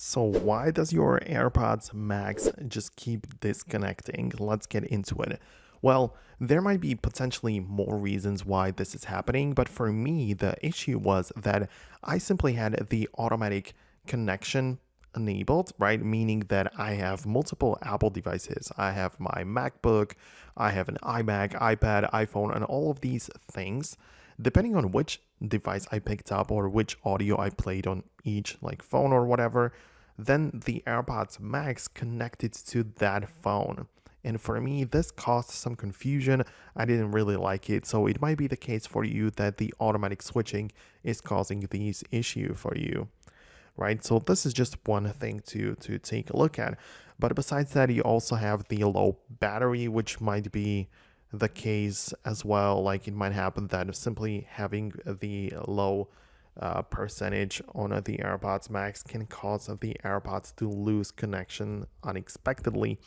So why does your AirPods Max just keep disconnecting? Let's get into it. Well, there might be potentially more reasons why this is happening, but for me, the issue was that I simply had the automatic connection enabled, right? Meaning that I have multiple Apple devices. I have my MacBook, I have an iMac, iPad, iPhone, and all of these things. Depending on which device I picked up or which audio I played on each like phone or whatever, then the AirPods Max connected to that phone. And for me, this caused some confusion. I didn't really like it. So it might be the case for you that the automatic switching is causing these issue for you, right? So this is just one thing to take a look at. But besides that, you also have the low battery, which might be the case as well. Like it might happen that simply having the low percentage on the AirPods Max can cause the AirPods to lose connection unexpectedly.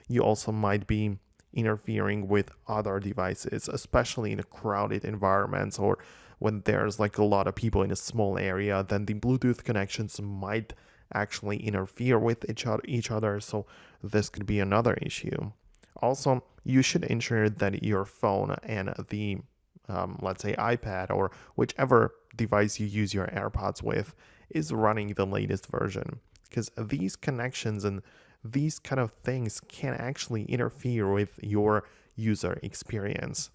You also might be interfering with other devices, especially in crowded environments or when there's like a lot of people in a small area, then the Bluetooth connections might actually interfere with each other. So this could be another issue. Also, you should ensure that your phone and the let's say iPad or whichever device you use your AirPods with is running the latest version, because these connections and these kind of things can actually interfere with your user experience.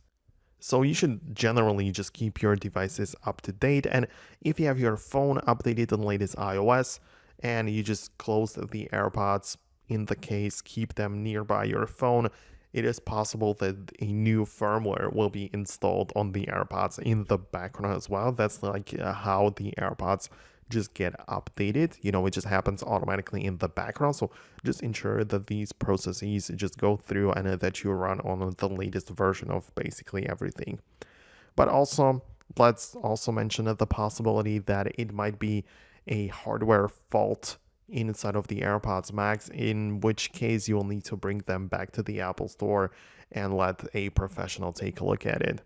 So you should generally just keep your devices up to date, and if you have your phone updated to the latest iOS and you just close the AirPods in the case, keep them nearby your phone, it is possible that a new firmware will be installed on the AirPods in the background as well. That's like how the AirPods just get updated. It just happens automatically in the background. So just ensure that these processes just go through and that you run on the latest version of basically everything. But also, let's also mention the possibility that it might be a hardware fault inside of the AirPods Max, in which case you will need to bring them back to the Apple Store and let a professional take a look at it.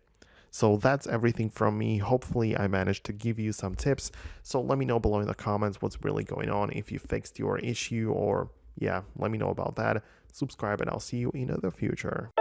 So that's everything from me. Hopefully I managed to give you some tips. So let me know below in the comments what's really going on, if you fixed your issue, or yeah, let me know about that. Subscribe and I'll see you in the future.